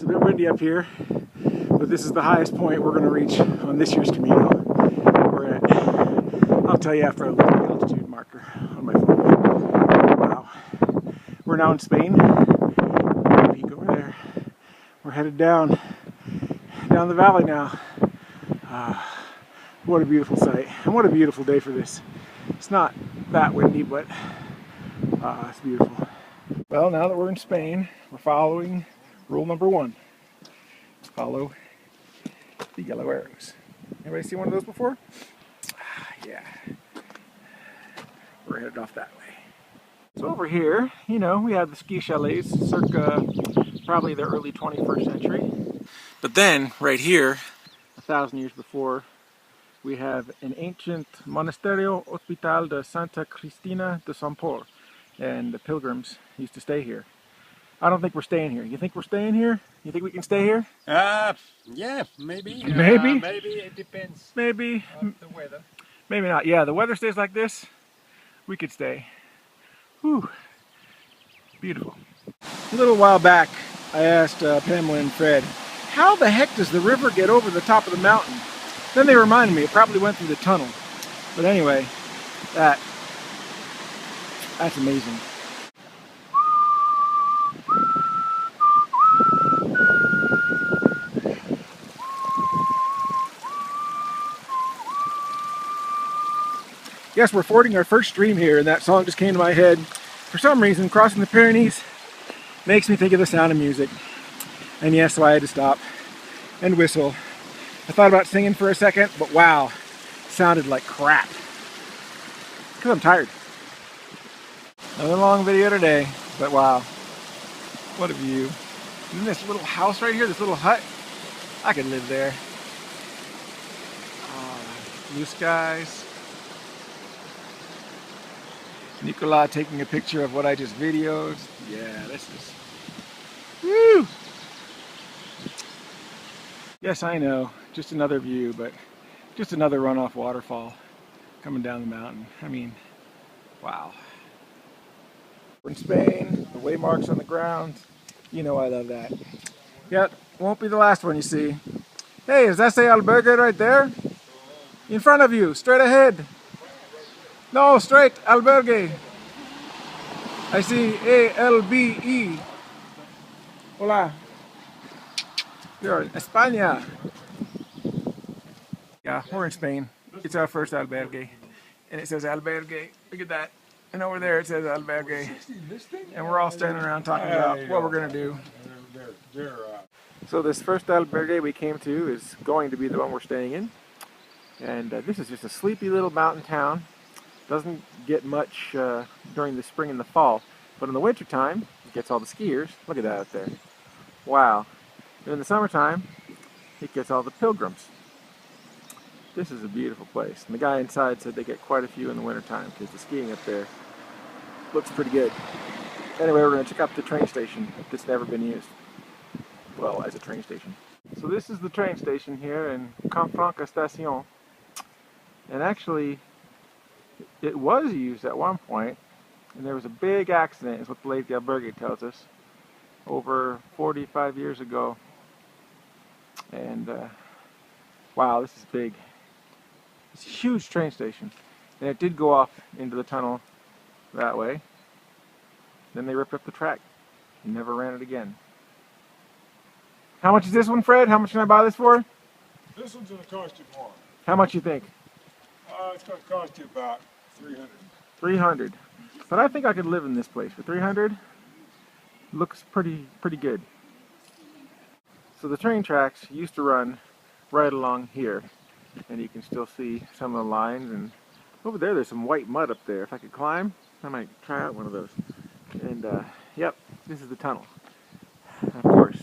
It's a bit windy up here, but this is the highest point we're going to reach on this year's Camino. We're at, I'll tell you after I look at the altitude marker on my phone. Wow. We're now in Spain. Peak over there. We're headed down the valley now. What a beautiful sight, and what a beautiful day for this. It's not that windy, but it's beautiful. Well, now that we're in Spain, we're following rule number 1. Follow the yellow arrows. Anybody seen one of those before? Yeah. We're headed off that way. So over here, you know, we have the ski chalets circa probably the early 21st century. But then, right here, 1,000 years before, we have an ancient Monasterio Hospital de Santa Cristina de Somport. And the pilgrims used to stay here. I don't think we're staying here. You think we're staying here? You think we can stay here? Yeah, maybe. Maybe? Maybe, it depends. Maybe. On the weather. Maybe not. Yeah, the weather stays like this, we could stay. Whew. Beautiful. A little while back, I asked Pamela and Fred, how the heck does the river get over the top of the mountain? Then they reminded me, it probably went through the tunnel. But anyway, that's amazing. Yes, we're fording our first stream here, and that song just came to my head. For some reason, crossing the Pyrenees makes me think of the sound of music. And yes, so I had to stop and whistle. I thought about singing for a second, but wow, it sounded like crap. Because I'm tired. Another long video today, but wow, what a view. And this little house right here, this little hut, I could live there. Blue skies. Nicola taking a picture of what I just videoed. Yeah, this is... Woo! Yes, I know, just another view, but just another runoff waterfall coming down the mountain. I mean, wow. We're in Spain, the waymarks on the ground. You know I love that. Yep, won't be the last one you see. Hey, does that say albergue right there? In front of you, straight ahead. No, straight, albergue. I see A-L-B-E. Hola. You're in España. Yeah, we're in Spain. It's our first albergue. And it says albergue. Look at that. And over there it says albergue. And we're all standing around talking about what we're going to do. So this first albergue we came to is going to be the one we're staying in. And this is just a sleepy little mountain town. Doesn't get much during the spring and the fall, but in the winter time it gets all the skiers. Look at that out there. Wow. And in the summertime it gets all the pilgrims. This is a beautiful place. And the guy inside said they get quite a few in the wintertime because the skiing up there looks pretty good. Anyway, we're going to check out the train station that's never been used. Well, as a train station. So this is the train station here in Canfranc-Estacion. And actually, it was used at one point, and there was a big accident, is what the lady at the albergue tells us, over 45 years ago. And wow, this is big. It's a huge train station. And it did go off into the tunnel that way. Then they ripped up the track and never ran it again. How much is this one, Fred? How much can I buy this for? This one's going to cost you more. How much you think? It's going to cost you about 300. 300. But I think I could live in this place for 300. Looks pretty good. So the train tracks used to run right along here, and you can still see some of the lines. And over there's some white mud up there. If I could climb, I might try out one of those. And yep, this is the tunnel. Of course,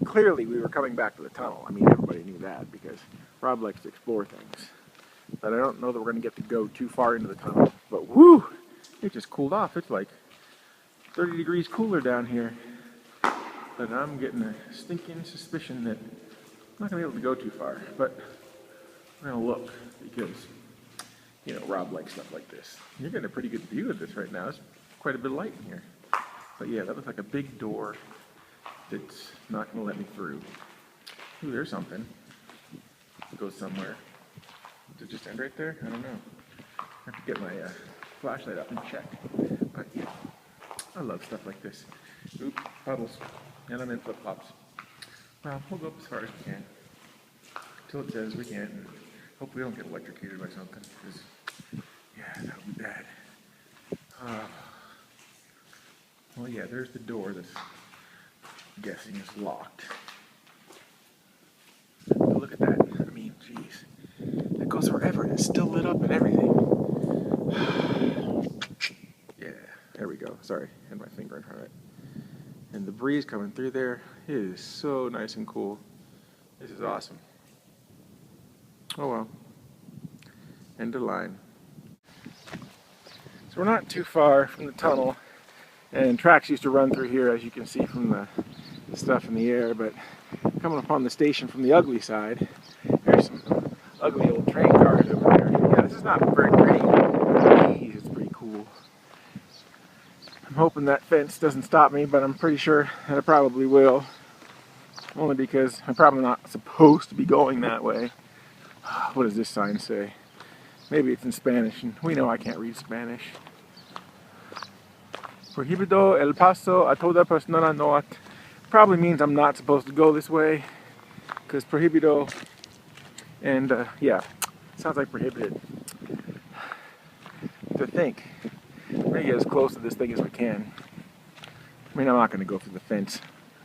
clearly we were coming back to the tunnel. I mean, everybody knew that because Rob likes to explore things. But I don't know that we're going to get to go too far into the tunnel. But woo! It just cooled off. It's like 30 degrees cooler down here. But I'm getting a stinking suspicion that I'm not going to be able to go too far. But we're going to look because, you know, Rob likes stuff like this. You're getting a pretty good view of this right now. There's quite a bit of light in here. But yeah, that looks like a big door that's not going to let me through. Ooh, there's something. It goes somewhere. Does it just end right there? I don't know. I have to get my flashlight up and check. But yeah, I love stuff like this. Oop, puddles. And I'm in flip-flops. Well, we'll go up as far as we can. Until it says we can't. And hope we don't get electrocuted by something. Because, yeah, that would be bad. Well, yeah, there's the door that's, I'm guessing, is locked. But look at that. I mean, jeez. It goes forever and it's still lit up and everything. Yeah, there we go. Sorry, I had my finger in front of it. And the breeze coming through there is so nice and cool. This is awesome. Oh well. End of line. So we're not too far from the tunnel, and tracks used to run through here, as you can see from the stuff in the air, but coming upon the station from the ugly side, there's some ugly old train cars over there. Yeah, this is not very pretty. Jeez, it's pretty cool. I'm hoping that fence doesn't stop me, but I'm pretty sure that it probably will. Only because I'm probably not supposed to be going that way. What does this sign say? Maybe it's in Spanish, and we know I can't read Spanish. Prohibido el paso a toda persona no. Probably means I'm not supposed to go this way, because prohibido, and yeah, sounds like prohibited. To think, we're gonna get as close to this thing as we can. I mean, I'm not gonna go through the fence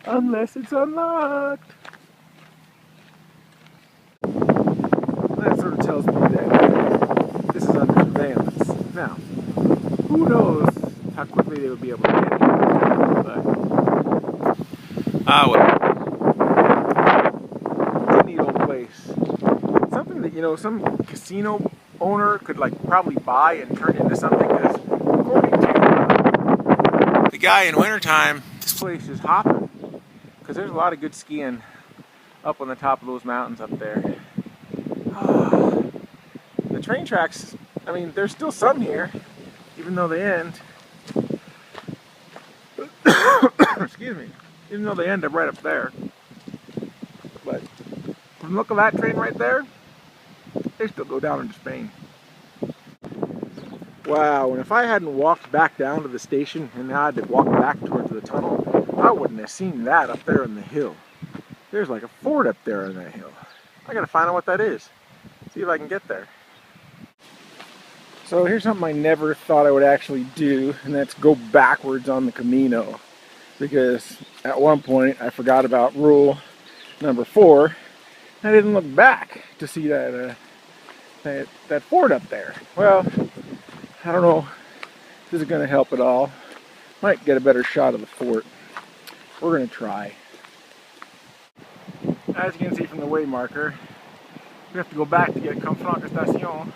unless it's unlocked. That sort of tells me that this is under surveillance. Now, who knows how quickly they would be able to get here, but well. It's a neat old place. Something that, you know, some casino owner could like probably buy and turn into something, because according to the guy in wintertime, this place is hopping, because there's a lot of good skiing up on the top of those mountains up there. The train tracks, I mean, there's still some here, even though they end. Excuse me. Even though they end up right up there. But from the look of that train right there, they still go down into Spain. Wow, and if I hadn't walked back down to the station and I had to walk back towards the tunnel, I wouldn't have seen that up there on the hill. There's like a fort up there on that hill. I gotta find out what that is. See if I can get there. So here's something I never thought I would actually do, and that's go backwards on the Camino. Because at one point I forgot about rule number 4, and I didn't look back to see that that fort up there. Well, I don't know if this is going to help at all. Might get a better shot of the fort. We're going to try. As you can see from the way marker, we have to go back to get Canfranc-Estacion.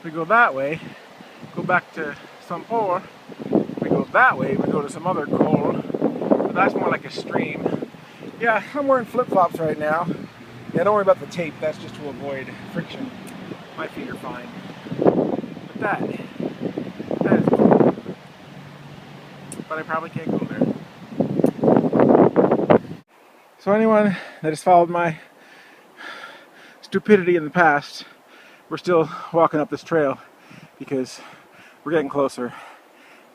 We go that way, go back to Somport. We go that way, we go to some other col, but that's more like a stream. Yeah, I'm wearing flip-flops right now. Yeah, don't worry about the tape, that's just to avoid friction. My feet are fine. But that is cool. But I probably can't go there. So anyone that has followed my stupidity in the past, we're still walking up this trail because we're getting closer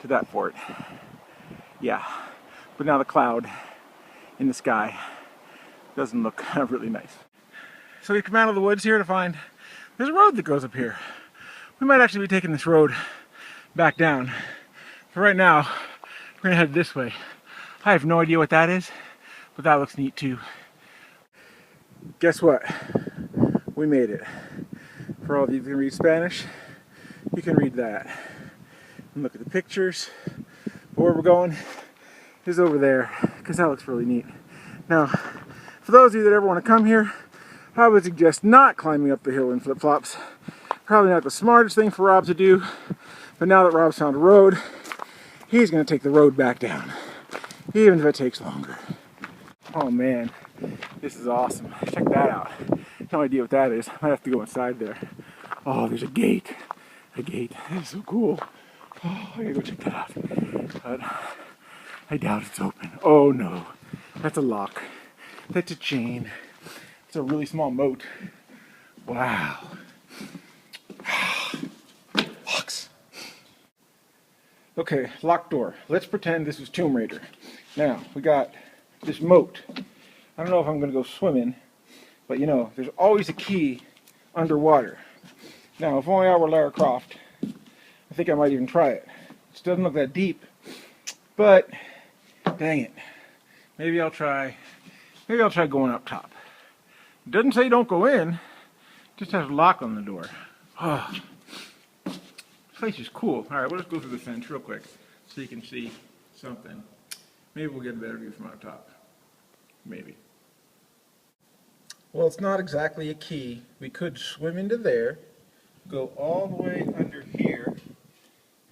to that fort. Yeah, but now the cloud in the sky doesn't look really nice. So we come out of the woods here to find there's a road that goes up here. We might actually be taking this road back down. For right now, we're gonna head this way. I have no idea what that is, but that looks neat too. Guess what? We made it. For all of you who can read Spanish, you can read that. And look at the pictures. But where we're going is over there, because that looks really neat. Now, for those of you that ever want to come here, I would suggest not climbing up the hill in flip-flops. Probably not the smartest thing for Rob to do, but now that Rob's found a road, he's going to take the road back down, even if it takes longer. Oh man, this is awesome. Check that out. No idea what that is. Might have to go inside there. Oh, there's a gate. A gate. That is so cool. Oh, I gotta go check that out. But I doubt it's open. Oh no. That's a lock. That's a chain. It's a really small moat. Wow. Locks. Okay, locked door. Let's pretend this is Tomb Raider. Now, we got this moat. I don't know if I'm going to go swimming, but you know, there's always a key underwater. Now, if only I were Lara Croft, I think I might even try it. It doesn't look that deep, but dang it. Maybe I'll try going up top. It doesn't say don't go in, it just has a lock on the door. Oh, this place is cool. All right, we'll just go through the fence real quick so you can see something. Maybe we'll get a better view from up top. Maybe. Well, it's not exactly a key. We could swim into there, go all the way under here,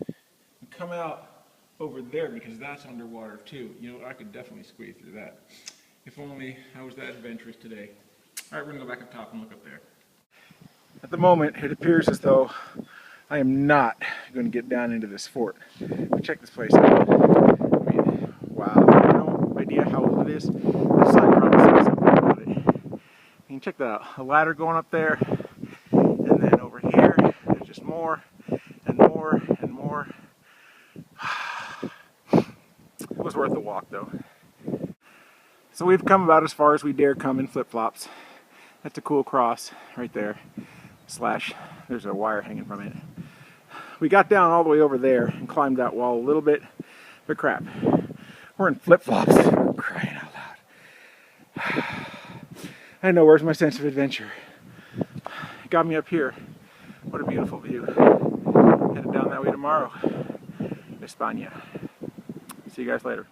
and come out over there because that's underwater too. You know, I could definitely squeeze through that. If only I was that adventurous today. All right, we're gonna go back up top and look up there. At the moment, it appears as though I am not going to get down into this fort. Check this place out. I mean, wow, I have no idea how old it is. The sign probably says something about it. You can check that out. A ladder going up there, and then over here, there's just more and more and more. It was worth the walk, though. So we've come about as far as we dare come in flip-flops. That's a cool cross right there. Slash, there's a wire hanging from it. We got down all the way over there and climbed that wall a little bit, but crap, we're in flip-flops. Crying out loud. I know, where's my sense of adventure? It got me up here. What a beautiful view. Headed down that way tomorrow. España. See you guys later.